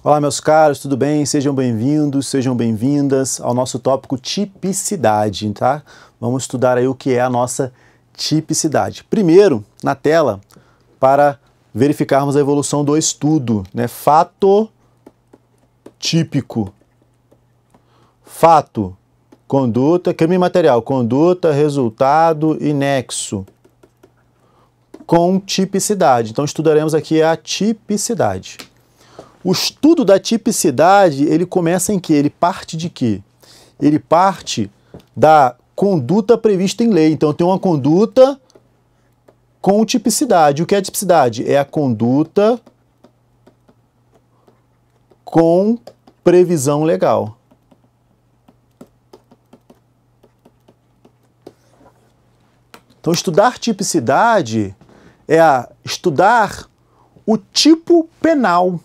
Olá, meus caros, tudo bem? Sejam bem-vindos, sejam bem-vindas ao nosso tópico tipicidade, tá? Vamos estudar aí o que é a nossa tipicidade. Primeiro, na tela, para verificarmos a evolução do estudo, né? Fato típico. Fato, conduta, crime material, conduta, resultado e nexo. Com tipicidade. Então, estudaremos aqui a tipicidade. O estudo da tipicidade, ele começa em quê? Ele parte de quê? Ele parte da conduta prevista em lei. Então, tem uma conduta com tipicidade. O que é tipicidade? É a conduta com previsão legal. Então, estudar tipicidade é estudar o tipo penal.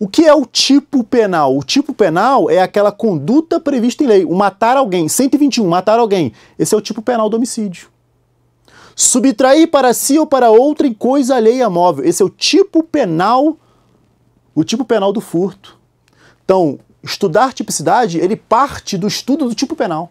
O que é o tipo penal? O tipo penal é aquela conduta prevista em lei. O matar alguém, 121, matar alguém. Esse é o tipo penal do homicídio. Subtrair para si ou para outrem coisa alheia móvel. Esse é o tipo penal do furto. Então, estudar tipicidade, ele parte do estudo do tipo penal.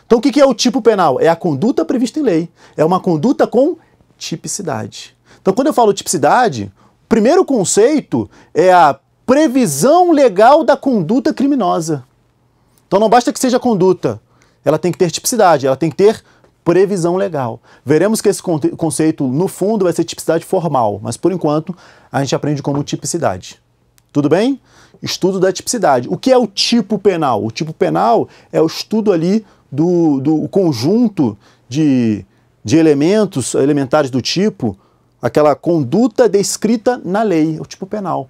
Então, o que é o tipo penal? É a conduta prevista em lei. É uma conduta com tipicidade. Então, quando eu falo tipicidade, o primeiro conceito é a previsão legal da conduta criminosa. Então não basta que seja conduta, ela tem que ter tipicidade, ela tem que ter previsão legal. Veremos que esse conceito, no fundo, vai ser tipicidade formal, mas por enquanto a gente aprende como tipicidade. Tudo bem? Estudo da tipicidade. O que é o tipo penal? O tipo penal é o estudo ali do conjunto de elementos elementares do tipo, aquela conduta descrita na lei, o tipo penal.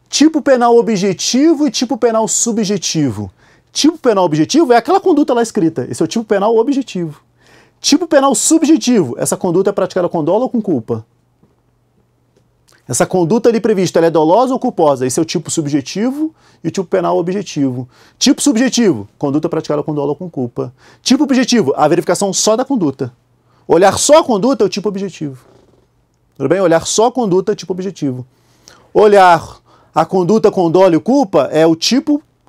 Tipo penal objetivo e tipo penal subjetivo. Tipo penal objetivo é aquela conduta lá escrita, esse é o tipo penal objetivo. Tipo penal subjetivo, essa conduta é praticada com dolo ou com culpa. Essa conduta ali prevista, ela é dolosa ou culposa, esse é o tipo subjetivo e o tipo penal objetivo. Tipo subjetivo, conduta praticada com dolo ou com culpa. Tipo objetivo, a verificação só da conduta. Olhar só a conduta é o tipo objetivo. Tudo bem? Olhar só a conduta é tipo objetivo. Olhar a conduta com dolo e culpa é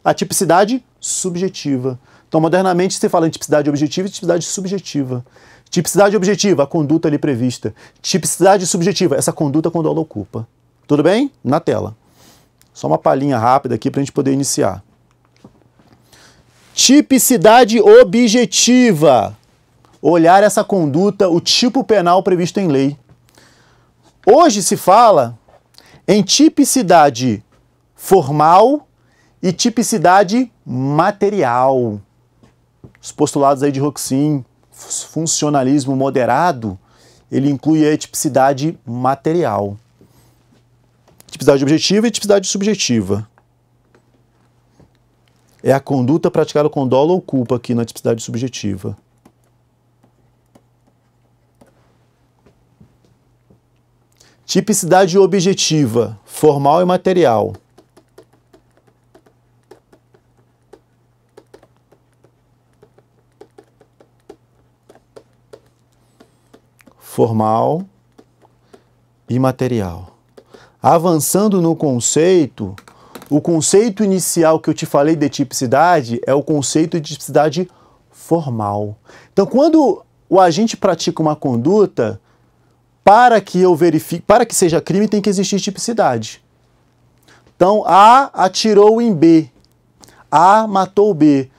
a tipicidade subjetiva. Então, modernamente, se fala em tipicidade objetiva e tipicidade subjetiva. Tipicidade objetiva, a conduta ali prevista. Tipicidade subjetiva, essa conduta com dolo ou culpa. Tudo bem? Na tela. Só uma palhinha rápida aqui para a gente poder iniciar. Tipicidade objetiva. Olhar essa conduta, o tipo penal previsto em lei. Hoje se fala em tipicidade formal e tipicidade material. Os postulados aí de Roxin, funcionalismo moderado, ele inclui a tipicidade material. Tipicidade objetiva e tipicidade subjetiva. É a conduta praticada com dolo ou culpa aqui na tipicidade subjetiva. Tipicidade objetiva, formal e material. Formal e material. Avançando no conceito, o conceito inicial que eu te falei de tipicidade é o conceito de tipicidade formal. Então, quando o agente pratica uma conduta, para que seja crime, tem que existir tipicidade. Então, A atirou em B. A matou B.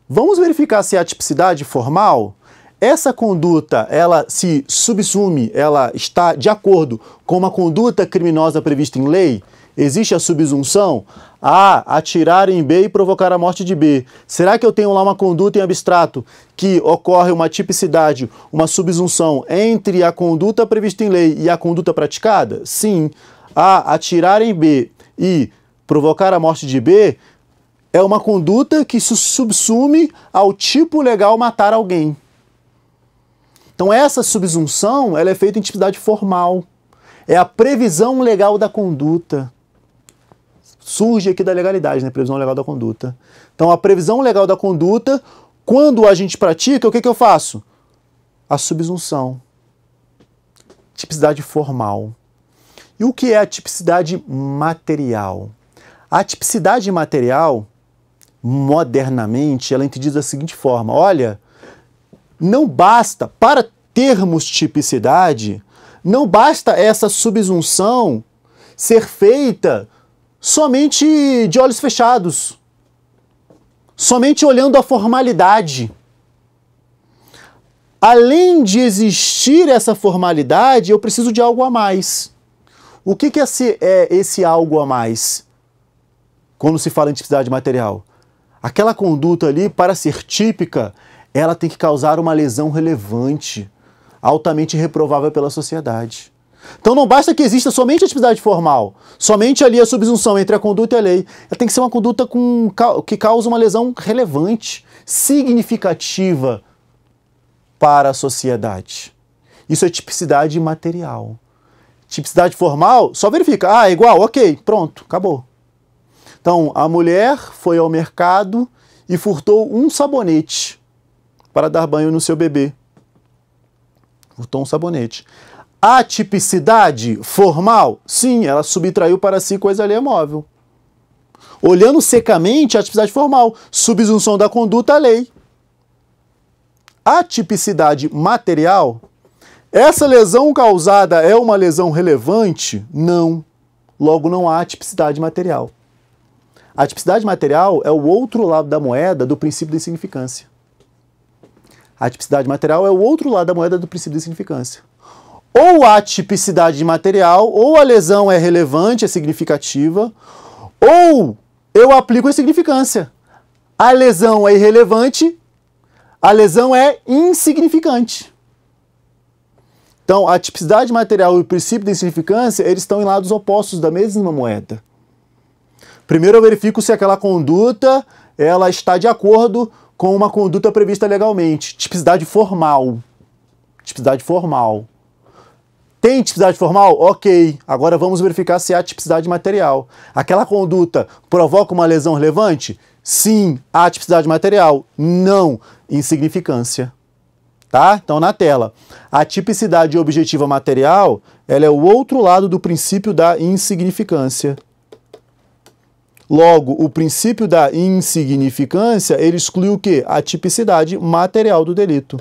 Vamos verificar se há tipicidade formal? Essa conduta, ela se subsume, ela está de acordo com uma conduta criminosa prevista em lei? Existe a subsunção? A atirar em B e provocar a morte de B. Será que eu tenho lá uma conduta em abstrato que ocorre uma tipicidade, uma subsunção entre a conduta prevista em lei e a conduta praticada? Sim. Atirar em B e provocar a morte de B é uma conduta que se subsume ao tipo legal matar alguém. Então essa subsunção, ela é feita em tipicidade formal. É a previsão legal da conduta. Surge aqui da legalidade, né? Previsão legal da conduta. Então, a previsão legal da conduta, quando a gente pratica, o que eu faço? A subsunção. Tipicidade formal. E o que é a tipicidade material? A tipicidade material, modernamente, ela é entendida da seguinte forma: olha, não basta, para termos tipicidade, não basta essa subsunção ser feita somente de olhos fechados, somente olhando a formalidade. Além de existir essa formalidade, eu preciso de algo a mais. O que é esse algo a mais? Quando se fala em tipicidade material, aquela conduta ali, para ser típica, ela tem que causar uma lesão relevante, altamente reprovável pela sociedade. Então não basta que exista somente a tipicidade formal, somente ali a subsunção entre a conduta e a lei. Ela tem que ser uma conduta que causa uma lesão relevante, significativa para a sociedade. Isso é tipicidade material. Tipicidade formal, só verifica. Ah, é igual, ok, pronto, acabou. Então, a mulher foi ao mercado e furtou um sabonete para dar banho no seu bebê. Furtou um sabonete. A tipicidade formal, sim, ela subtraiu para si coisa alheia móvel. Olhando secamente a tipicidade formal, subsunção da conduta à lei. A tipicidade material, essa lesão causada é uma lesão relevante? Não. Logo, não há tipicidade material. A tipicidade material é o outro lado da moeda do princípio da insignificância. A tipicidade material é o outro lado da moeda do princípio da insignificância. Ou há tipicidade material, ou a lesão é relevante, é significativa, ou eu aplico a insignificância. A lesão é irrelevante, a lesão é insignificante. Então, a tipicidade material e o princípio da insignificância, eles estão em lados opostos da mesma moeda. Primeiro eu verifico se aquela conduta ela está de acordo com uma conduta prevista legalmente. Tipicidade formal. Tipicidade formal. Tem tipicidade formal? Ok. Agora vamos verificar se há tipicidade material. Aquela conduta provoca uma lesão relevante? Sim. Há tipicidade material? Não. Insignificância. Tá? Então, na tela. A tipicidade objetiva material, ela é o outro lado do princípio da insignificância. Logo, o princípio da insignificância, ele exclui o quê? A tipicidade material do delito.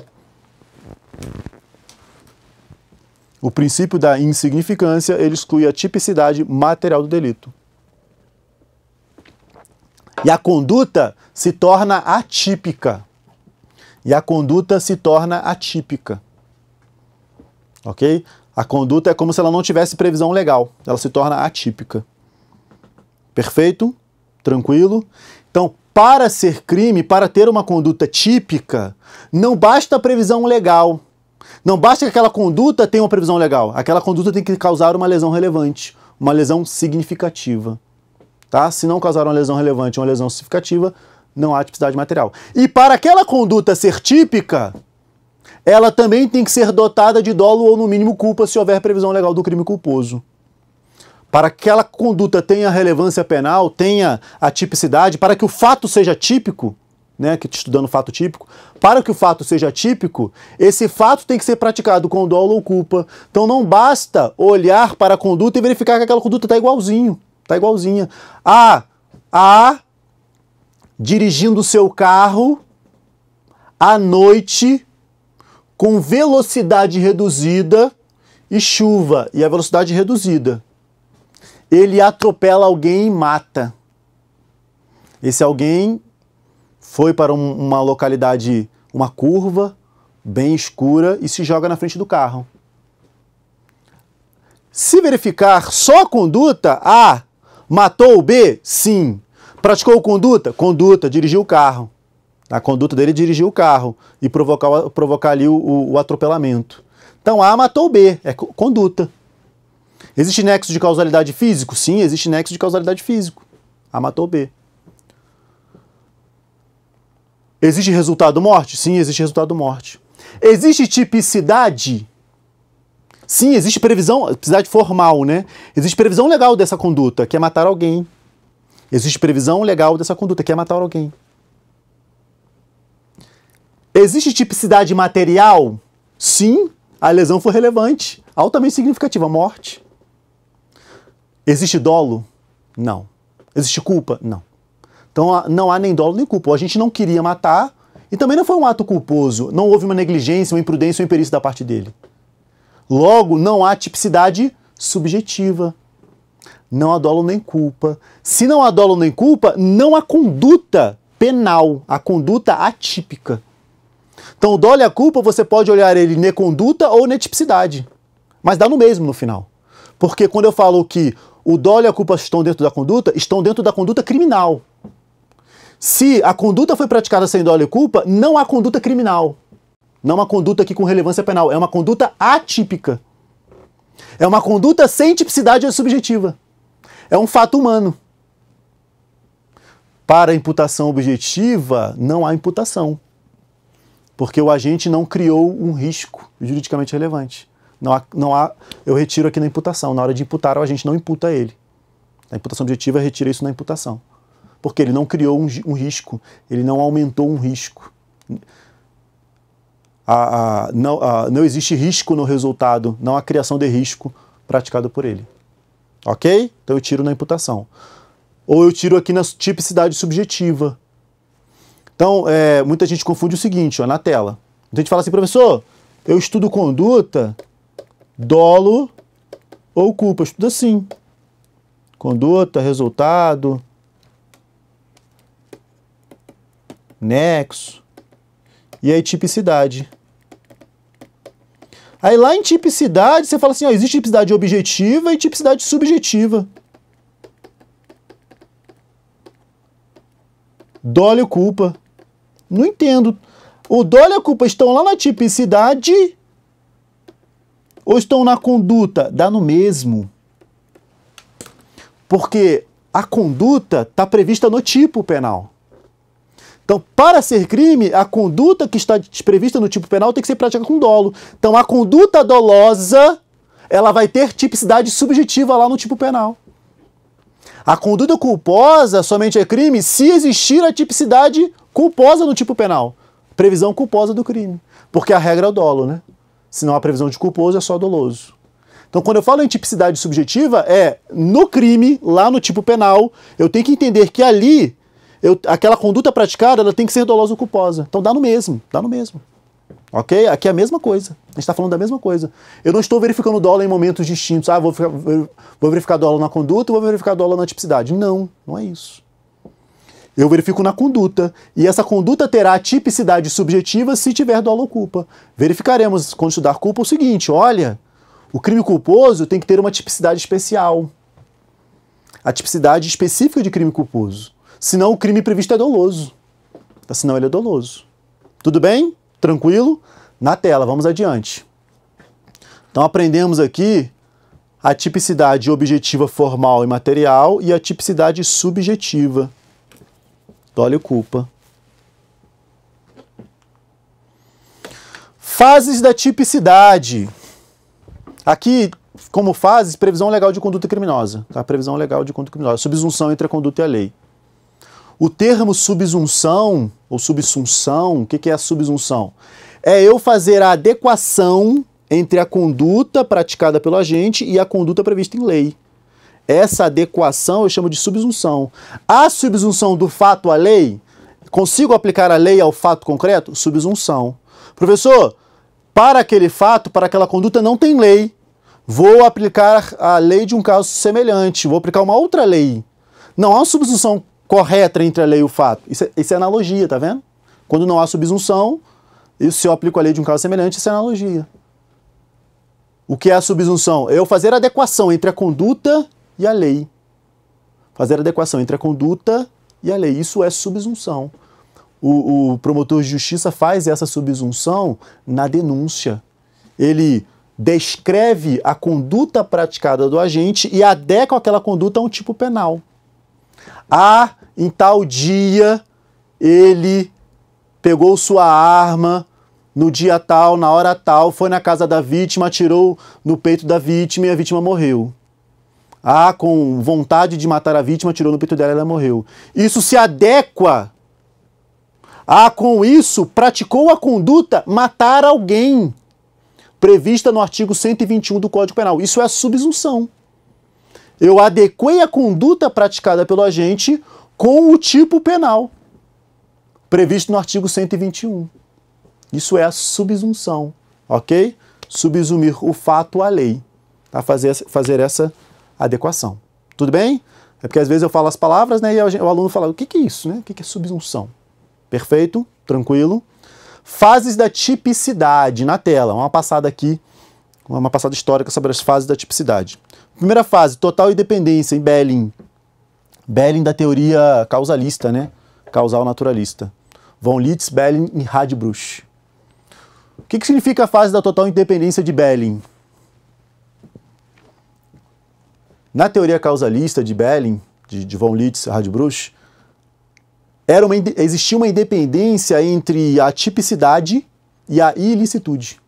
O princípio da insignificância, ele exclui a tipicidade material do delito. E a conduta se torna atípica. E a conduta se torna atípica. Ok? A conduta é como se ela não tivesse previsão legal. Ela se torna atípica. Perfeito? Tranquilo? Então, para ser crime, para ter uma conduta típica, não basta a previsão legal. Não basta que aquela conduta tenha uma previsão legal. Aquela conduta tem que causar uma lesão relevante, uma lesão significativa. Tá? Se não causar uma lesão relevante, uma lesão significativa, não há tipicidade material. E para aquela conduta ser típica, ela também tem que ser dotada de dolo ou, no mínimo, culpa, se houver previsão legal do crime culposo. Para que aquela conduta tenha relevância penal, tenha a tipicidade, para que o fato seja típico, né, que estudando o fato típico, para que o fato seja típico, esse fato tem que ser praticado com dolo ou culpa. Então não basta olhar para a conduta e verificar que aquela conduta está igualzinho, está igualzinha. A dirigindo o seu carro à noite com velocidade reduzida e chuva, e a velocidade reduzida. Ele atropela alguém e mata. Esse alguém foi para uma localidade, uma curva bem escura e se joga na frente do carro. Se verificar só a conduta, A, matou o B? Sim. Praticou conduta? Conduta, dirigiu o carro. A conduta dele é dirigir o carro e provocar ali o atropelamento. Então A matou o B, é conduta. Existe nexo de causalidade físico? Sim, existe nexo de causalidade físico. A matou B. Existe resultado morte? Sim, existe resultado morte. Existe tipicidade? Sim, existe previsão, tipicidade formal, né? Existe previsão legal dessa conduta, que é matar alguém. Existe previsão legal dessa conduta, que é matar alguém. Existe tipicidade material? Sim, a lesão foi relevante, altamente significativa, morte. Existe dolo? Não. Existe culpa? Não. Então não há nem dolo nem culpa. A gente não queria matar e também não foi um ato culposo. Não houve uma negligência, uma imprudência ou imperícia da parte dele. Logo, não há tipicidade subjetiva. Não há dolo nem culpa. Se não há dolo nem culpa, não há conduta penal, a conduta atípica. Então o dolo e a culpa você pode olhar ele ne conduta ou ne tipicidade. Mas dá no mesmo no final. Porque quando eu falo que o dolo e a culpa estão dentro da conduta criminal. Se a conduta foi praticada sem dolo e culpa, não há conduta criminal. Não há conduta aqui com relevância penal. É uma conduta atípica. É uma conduta sem tipicidade subjetiva. É um fato humano. Para a imputação objetiva, não há imputação. Porque o agente não criou um risco juridicamente relevante. Eu retiro aqui na imputação. Na hora de imputar, o agente não imputa ele. A imputação objetiva retira isso na imputação. Porque ele não criou um risco, ele não aumentou um risco. Não existe risco no resultado, não há criação de risco praticado por ele. Ok? Então eu tiro na imputação. Ou eu tiro aqui na tipicidade subjetiva. Então, muita gente confunde o seguinte, ó, na tela. A gente fala assim, professor, eu estudo conduta, dolo ou culpa. Eu estudo assim. Conduta, resultado, nexo, e aí tipicidade. Aí lá em tipicidade, você fala assim, ó, existe tipicidade objetiva e tipicidade subjetiva. Dolo e culpa. Não entendo. O dolo e a culpa estão lá na tipicidade ou estão na conduta? Dá no mesmo. Porque a conduta está prevista no tipo penal. Então, para ser crime, a conduta que está prevista no tipo penal tem que ser praticada com dolo. Então, a conduta dolosa, ela vai ter tipicidade subjetiva lá no tipo penal. A conduta culposa somente é crime se existir a tipicidade culposa no tipo penal. Previsão culposa do crime. Porque a regra é o dolo, né? Se não há previsão de culposo, é só doloso. Então, quando eu falo em tipicidade subjetiva, no crime, lá no tipo penal, eu tenho que entender que ali, aquela conduta praticada, ela tem que ser dolosa ou culposa. Então, dá no mesmo. Ok? Aqui é a mesma coisa. A gente está falando da mesma coisa. Eu não estou verificando dolo em momentos distintos. Vou verificar dolo na conduta e vou verificar dolo na tipicidade. Não é isso. Eu verifico na conduta. E essa conduta terá tipicidade subjetiva se tiver dolo ou culpa. Verificaremos, quando estudar culpa, o seguinte, olha, o crime culposo tem que ter uma tipicidade especial. A tipicidade específica de crime culposo. Senão o crime previsto é doloso. Senão ele é doloso. Tudo bem? Tranquilo? Na tela, vamos adiante. Então aprendemos aqui a tipicidade objetiva formal e material e a tipicidade subjetiva. Dolo e culpa. Fases da tipicidade. Aqui, como fases, previsão legal de conduta criminosa. Tá? Previsão legal de conduta criminosa. Subsunção entre a conduta e a lei. O termo subsunção, ou subsunção, o que é a subsunção? É eu fazer a adequação entre a conduta praticada pelo agente e a conduta prevista em lei. Essa adequação eu chamo de subsunção. A subsunção do fato à lei, consigo aplicar a lei ao fato concreto? Subsunção. Professor, para aquele fato, para aquela conduta não tem lei. Vou aplicar a lei de um caso semelhante, vou aplicar uma outra lei. Não há uma subsunção correta entre a lei e o fato. Isso é analogia, tá vendo? Quando não há subsunção, se eu aplico a lei de um caso semelhante, isso é analogia. O que é a subsunção? É eu fazer a adequação entre a conduta e a lei. Fazer a adequação entre a conduta e a lei. Isso é subsunção. O promotor de justiça faz essa subsunção na denúncia. Ele descreve a conduta praticada do agente e adequa aquela conduta a um tipo penal. Em tal dia, ele pegou sua arma no dia tal, na hora tal, foi na casa da vítima, atirou no peito da vítima e a vítima morreu. Com vontade de matar a vítima, atirou no peito dela e ela morreu. Isso se adequa. Com isso, praticou a conduta matar alguém, prevista no artigo 121 do Código Penal. Isso é a subsunção. Eu adequei a conduta praticada pelo agente com o tipo penal previsto no artigo 121. Isso é a subsunção, ok? Subsumir o fato à lei, tá? Fazer essa adequação. Tudo bem? É porque às vezes eu falo as palavras, né, e o aluno fala, o que é isso, né? O que é subsunção? Perfeito? Tranquilo? Fases da tipicidade na tela. Uma passada aqui, uma passada histórica sobre as fases da tipicidade. Primeira fase, total independência em Belling. Belling da teoria causalista, né? Causal naturalista. Von Litz, Belling e Radbruch. O que significa a fase da total independência de Belling? Na teoria causalista de Belling, de Von Litz e Radbruch, existia uma independência entre a tipicidade e a ilicitude.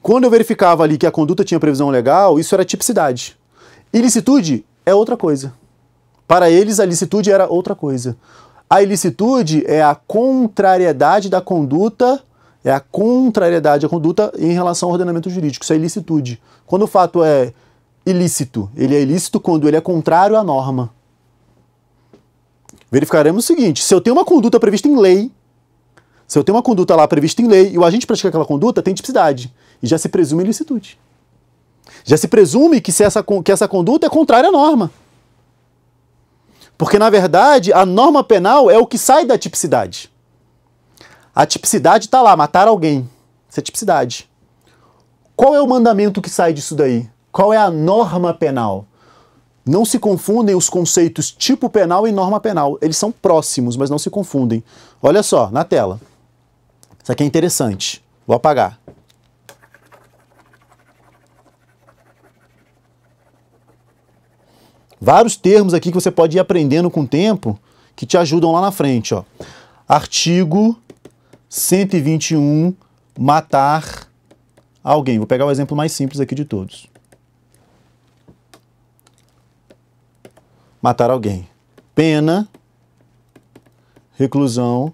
Quando eu verificava ali que a conduta tinha previsão legal, isso era tipicidade. Ilicitude é outra coisa. Para eles, a ilicitude era outra coisa. A ilicitude é a contrariedade da conduta, em relação ao ordenamento jurídico. Isso é ilicitude. Quando o fato é ilícito, ele é ilícito quando ele é contrário à norma. Verificaremos o seguinte, se eu tenho uma conduta prevista em lei, se eu tenho uma conduta lá prevista em lei e o agente pratica aquela conduta, tem tipicidade. E já se presume ilicitude. Já se presume que essa conduta é contrária à norma. Porque, na verdade, a norma penal é o que sai da tipicidade. A tipicidade está lá, matar alguém. Isso é tipicidade. Qual é o mandamento que sai disso daí? Qual é a norma penal? Não se confundem os conceitos tipo penal e norma penal. Eles são próximos, mas não se confundem. Olha só, na tela. Isso aqui é interessante. Vou apagar. Vários termos aqui que você pode ir aprendendo com o tempo que te ajudam lá na frente, ó. Artigo 121, matar alguém. Vou pegar o exemplo mais simples aqui de todos. Matar alguém. Pena, reclusão,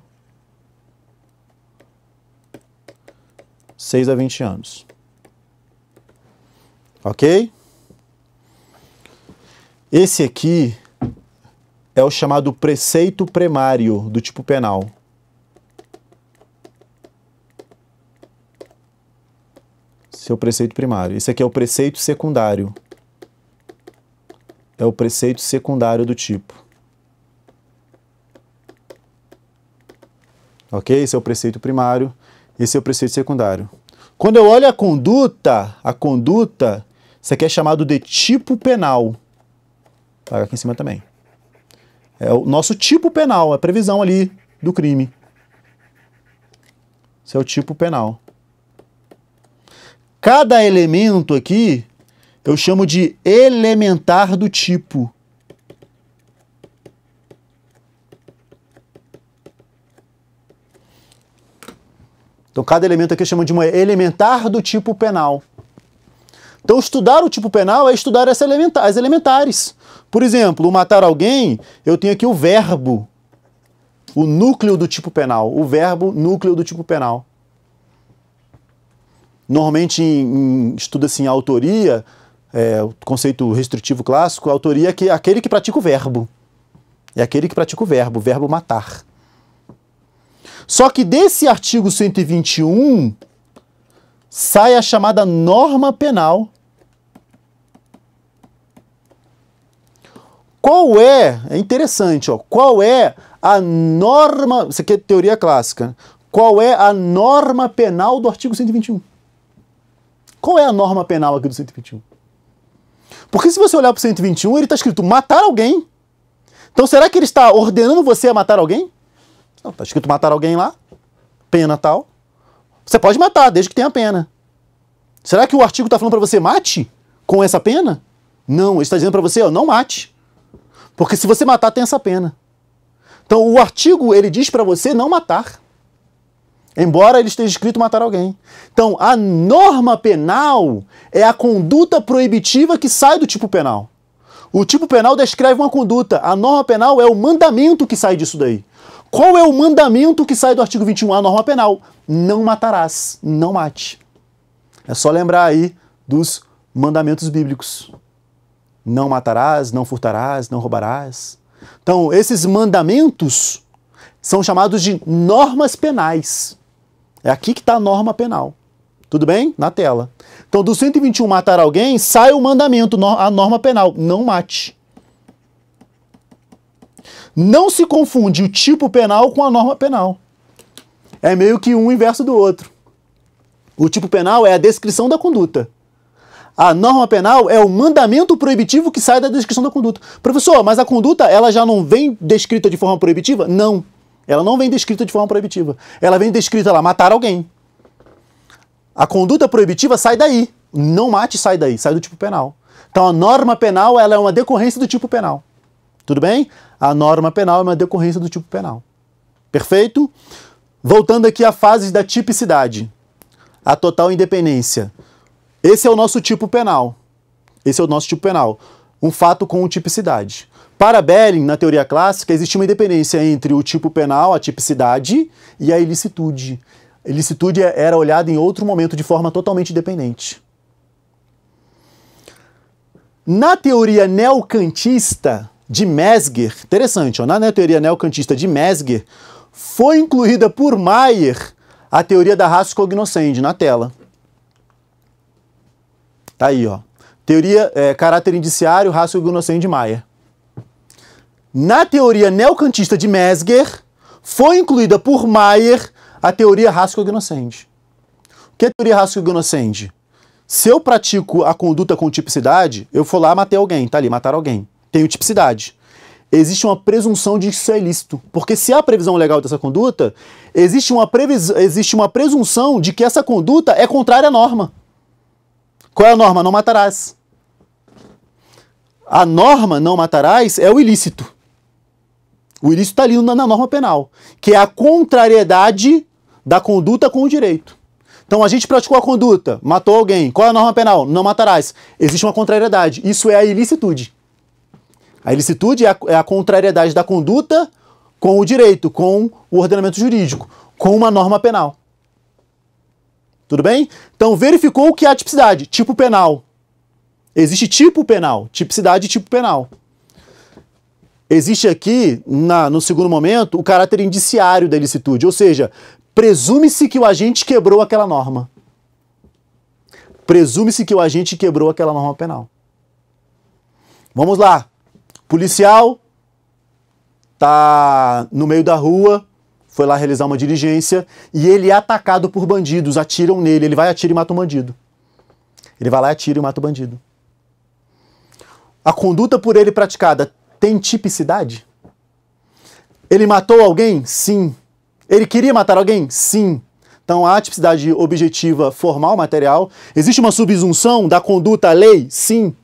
6 a 20 anos. Ok? Esse aqui é o chamado preceito primário do tipo penal. Esse é o preceito primário. Esse aqui é o preceito secundário. É o preceito secundário do tipo. Ok? Esse é o preceito primário. Esse é o preceito secundário. Quando eu olho a conduta, isso aqui é chamado de tipo penal. Paga aqui em cima também. É o nosso tipo penal, a previsão ali do crime. Esse é o tipo penal. Cada elemento aqui eu chamo de elementar do tipo. Então cada elemento aqui eu chamo de uma elementar do tipo penal. Então estudar o tipo penal é estudar as elementares. Por exemplo, o matar alguém, eu tenho aqui o verbo, o núcleo do tipo penal, o verbo núcleo do tipo penal. Normalmente estuda-se em autoria, o conceito restritivo clássico, a autoria é aquele que pratica o verbo. É aquele que pratica o verbo matar. Só que desse artigo 121 sai a chamada norma penal. É interessante, ó, qual é a norma, isso aqui é teoria clássica, qual é a norma penal do artigo 121? Qual é a norma penal aqui do 121? Porque se você olhar para o 121, ele está escrito matar alguém. Então será que ele está ordenando você a matar alguém? Não, está escrito matar alguém lá, pena tal. Você pode matar, desde que tenha pena. Será que o artigo está falando para você mate com essa pena? Não, ele está dizendo para você, ó, não mate. Porque se você matar, tem essa pena. Então o artigo, ele diz para você não matar. Embora ele esteja escrito matar alguém. Então a norma penal é a conduta proibitiva que sai do tipo penal. O tipo penal descreve uma conduta. A norma penal é o mandamento que sai disso daí. Qual é o mandamento que sai do artigo 21? A norma penal. Não matarás. Não mate. É só lembrar aí dos mandamentos bíblicos. não matarás, não furtarás, não roubarás. Então, esses mandamentos são chamados de normas penais. É aqui que está a norma penal. Tudo bem? Na tela. Então, do 121 matar alguém, sai o mandamento, a norma penal, não mate. Não se confunde o tipo penal com a norma penal. É meio que um inverso do outro. O tipo penal é a descrição da conduta. A norma penal é o mandamento proibitivo que sai da descrição da conduta. Professor, mas a conduta ela já não vem descrita de forma proibitiva? Não. Ela não vem descrita de forma proibitiva. Ela vem descrita lá, matar alguém. A conduta proibitiva sai daí. Não mate sai daí, sai do tipo penal. Então a norma penal ela é uma decorrência do tipo penal. Tudo bem? A norma penal é uma decorrência do tipo penal. Perfeito? Voltando aqui à fase da tipicidade. A total independência. Esse é o nosso tipo penal. Esse é o nosso tipo penal. Um fato com tipicidade. Para Belling, na teoria clássica, existe uma independência entre o tipo penal, a tipicidade, e a ilicitude. A ilicitude era olhada em outro momento de forma totalmente independente. Na teoria neocantista de Mesger, interessante, ó, na teoria neocantista de Mesger, foi incluída por Maier a teoria da ratio cognoscendi, na tela. Tá aí, ó. Teoria, caráter indiciário, ratio cognoscendi de Maier. Na teoria neocantista de Mesger, foi incluída por Maier a teoria ratio cognoscendi. O que é a teoria ratio cognoscendi? Se eu pratico a conduta com tipicidade, eu for lá matei alguém, tá ali, matar alguém. Tenho tipicidade. Existe uma presunção de que isso é ilícito. Porque se há previsão legal dessa conduta, existe uma presunção de que essa conduta é contrária à norma. Qual é a norma? Não matarás. A norma não matarás é o ilícito. O ilícito está ali na norma penal, que é a contrariedade da conduta com o direito. Então a gente praticou a conduta, matou alguém. Qual é a norma penal? Não matarás. Existe uma contrariedade. Isso é a ilicitude. A ilicitude é a contrariedade da conduta com o direito, com o ordenamento jurídico, com uma norma penal. Tudo bem? Então verificou o que é a tipicidade. Tipo penal. Existe tipo penal. Tipicidade e tipo penal. Existe aqui, no segundo momento, o caráter indiciário da ilicitude. Ou seja, presume-se que o agente quebrou aquela norma. Presume-se que o agente quebrou aquela norma penal. Vamos lá. Policial tá no meio da rua, foi lá realizar uma diligência e ele é atacado por bandidos, atiram nele, ele vai, atira e mata um bandido. Ele vai lá, atira e mata o bandido. A conduta por ele praticada tem tipicidade? Ele matou alguém? Sim. Ele queria matar alguém? Sim. Então há tipicidade objetiva formal, material. Existe uma subsunção da conduta à lei? Sim.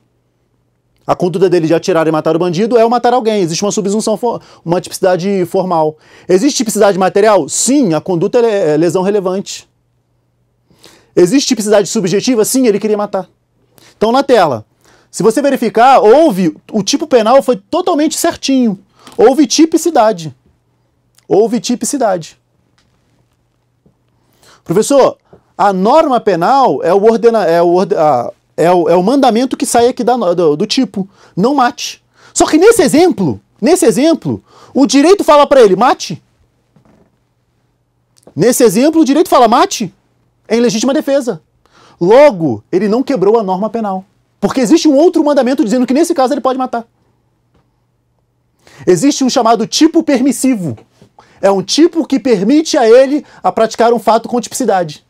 A conduta dele de atirar e matar o bandido é o matar alguém. Existe uma subsunção, uma tipicidade formal. Existe tipicidade material? Sim, a conduta é lesão relevante. Existe tipicidade subjetiva? Sim, ele queria matar. Então na tela, se você verificar, o tipo penal foi totalmente certinho. Houve tipicidade. Houve tipicidade. Professor, a norma penal é o mandamento que sai aqui do tipo, não mate. Só que nesse exemplo, o direito fala para ele, mate. Nesse exemplo, o direito fala, mate, em legítima defesa. Logo, ele não quebrou a norma penal. Porque existe um outro mandamento dizendo que nesse caso ele pode matar. Existe um chamado tipo permissivo. É um tipo que permite a ele a praticar um fato com tipicidade.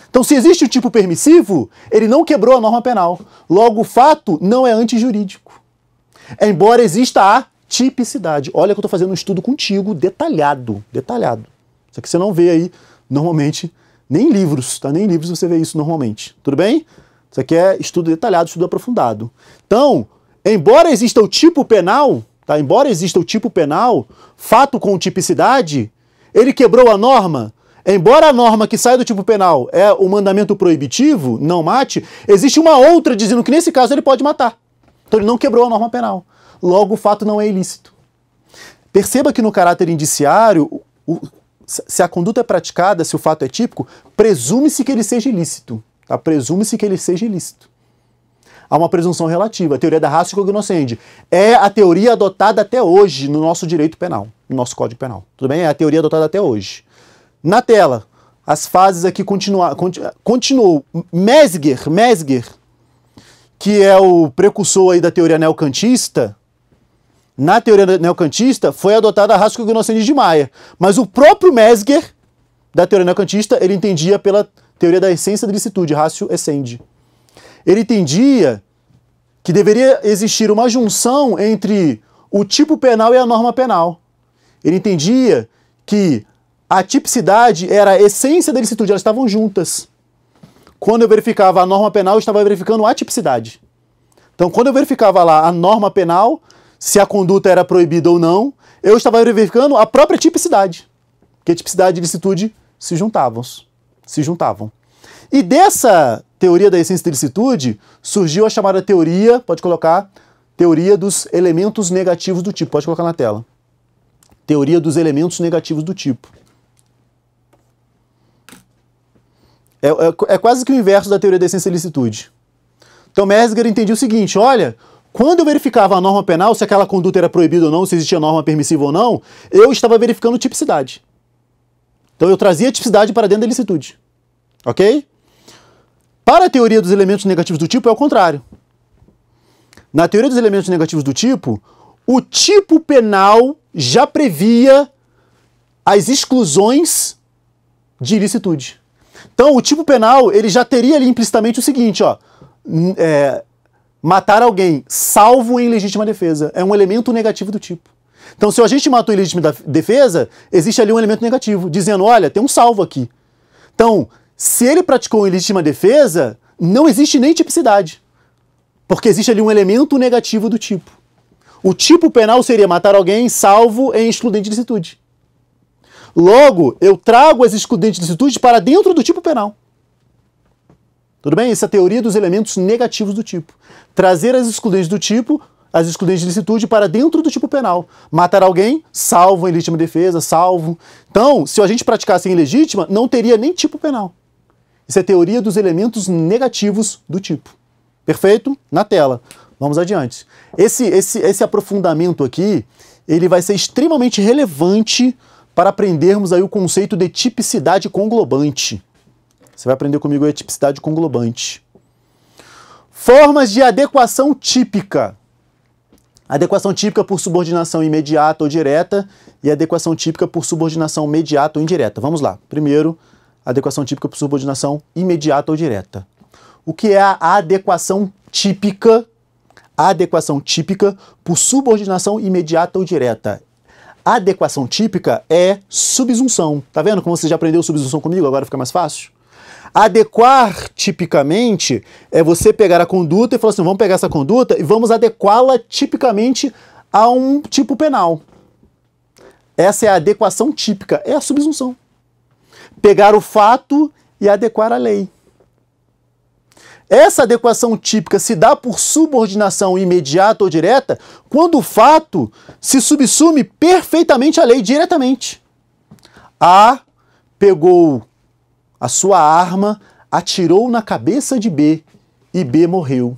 Então, se existe o tipo permissivo, ele não quebrou a norma penal. Logo, o fato não é antijurídico. Embora exista a tipicidade. Olha que eu estou fazendo um estudo contigo detalhado. Detalhado. Isso aqui você não vê aí, normalmente, nem em livros, tá? Nem em livros você vê isso normalmente. Tudo bem? Isso aqui é estudo detalhado, estudo aprofundado. Então, embora exista o tipo penal, tá? Embora exista o tipo penal, fato com tipicidade, ele quebrou a norma. Embora a norma que sai do tipo penal é o mandamento proibitivo, não mate, existe uma outra dizendo que nesse caso ele pode matar. Então ele não quebrou a norma penal. Logo, o fato não é ilícito. Perceba que no caráter indiciário, se a conduta é praticada, se o fato é típico, presume-se que ele seja ilícito. Tá? Presume-se que ele seja ilícito. há uma presunção relativa. A teoria da ratio cognoscendi é a teoria adotada até hoje no nosso direito penal, no nosso Código Penal. Tudo bem? É a teoria adotada até hoje. Na tela, as fases aqui continuou. Mesger, que é o precursor aí da teoria neocantista, na teoria neocantista foi adotada a ratio cognoscendi de Maia. Mas o próprio Mesger, da teoria neocantista, ele entendia pela teoria da essência da licitude, ratio essendi. Ele entendia que deveria existir uma junção entre o tipo penal e a norma penal. Ele entendia que a tipicidade era a essência da licitude, elas estavam juntas. Quando eu verificava a norma penal, eu estava verificando a tipicidade. Então, quando eu verificava lá a norma penal, se a conduta era proibida ou não, eu estava verificando a própria tipicidade. Porque tipicidade e licitude se juntavam. E dessa teoria da essência da licitude surgiu a chamada teoria, pode colocar, teoria dos elementos negativos do tipo. Pode colocar na tela. Teoria dos elementos negativos do tipo. É quase que o inverso da teoria da essência da licitude. Então Mesger entendia o seguinte, olha, quando eu verificava a norma penal, se aquela conduta era proibida ou não, se existia norma permissiva ou não, eu estava verificando tipicidade. Então eu trazia a tipicidade para dentro da licitude. Ok? Para a teoria dos elementos negativos do tipo é o contrário. Na teoria dos elementos negativos do tipo, o tipo penal já previa as exclusões de ilicitude. Então o tipo penal ele já teria ali implicitamente o seguinte, ó, matar alguém salvo em legítima defesa. É um elemento negativo do tipo. Então se o agente matou em legítima defesa, existe ali um elemento negativo, dizendo, olha, tem um salvo aqui. Então, se ele praticou em legítima defesa, não existe nem tipicidade. Porque existe ali um elemento negativo do tipo. O tipo penal seria matar alguém salvo em excludente de licitude. Logo, eu trago as excludentes de licitude para dentro do tipo penal. Tudo bem? Essa é a teoria dos elementos negativos do tipo. Trazer as excludentes do tipo, as excludentes de licitude, para dentro do tipo penal. Matar alguém, salvo em legítima defesa, salvo. Então, se a gente praticasse em ilegítima, não teria nem tipo penal. Isso é a teoria dos elementos negativos do tipo. Perfeito? Na tela. Vamos adiante. Esse aprofundamento aqui, ele vai ser extremamente relevante para aprendermos aí o conceito de tipicidade conglobante. Você vai aprender comigo a tipicidade conglobante. Formas de adequação típica. Adequação típica por subordinação imediata ou direta e adequação típica por subordinação mediata ou indireta. Vamos lá. Primeiro, adequação típica por subordinação imediata ou direta. O que é a adequação típica? A adequação típica por subordinação imediata ou direta. A adequação típica é subsunção. Tá vendo como você já aprendeu subsunção comigo? Agora fica mais fácil? Adequar tipicamente é você pegar a conduta e falar assim, vamos pegar essa conduta e vamos adequá-la tipicamente a um tipo penal. Essa é a adequação típica, é a subsunção. Pegar o fato e adequar a lei. Essa adequação típica se dá por subordinação imediata ou direta quando o fato se subsume perfeitamente à lei diretamente. A pegou a sua arma, atirou na cabeça de B e B morreu.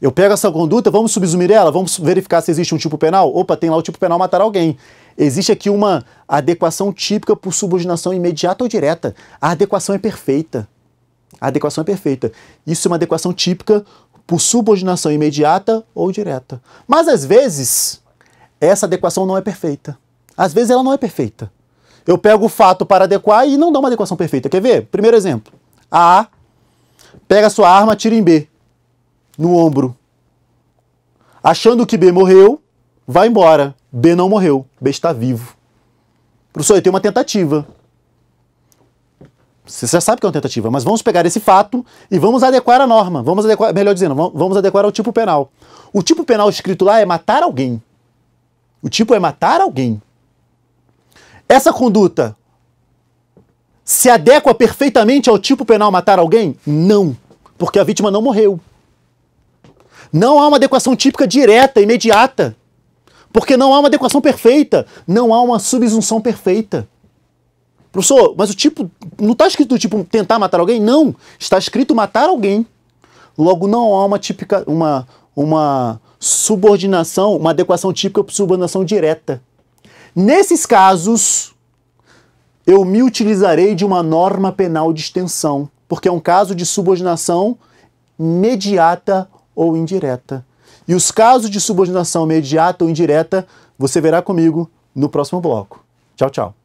Eu pego essa conduta, vamos subsumir ela, vamos verificar se existe um tipo penal? Opa, tem lá o tipo penal matar alguém. Existe aqui uma adequação típica por subordinação imediata ou direta. A adequação é perfeita. A adequação é perfeita. Isso é uma adequação típica por subordinação imediata ou direta. Mas, às vezes, essa adequação não é perfeita. Às vezes, ela não é perfeita. Eu pego o fato para adequar e não dá uma adequação perfeita. Quer ver? Primeiro exemplo. A pega a sua arma, atira em B, no ombro. Achando que B morreu, vai embora. B não morreu. B está vivo. Professor, eu tenho uma tentativa. Você já sabe que é uma tentativa, mas vamos pegar esse fato e vamos adequar a norma. Vamos adequar, melhor dizendo, vamos adequar ao tipo penal. O tipo penal escrito lá é matar alguém. O tipo é matar alguém. Essa conduta se adequa perfeitamente ao tipo penal matar alguém? Não, porque a vítima não morreu. Não há uma adequação típica direta, imediata, porque não há uma adequação perfeita, não há uma subsunção perfeita. Professor, mas o tipo, não está escrito o tipo tentar matar alguém? Não, está escrito matar alguém. Logo, não há uma subordinação, uma adequação típica por subordinação direta. Nesses casos, eu me utilizarei de uma norma penal de extensão, porque é um caso de subordinação mediata ou indireta. E os casos de subordinação mediata ou indireta, você verá comigo no próximo bloco. Tchau, tchau.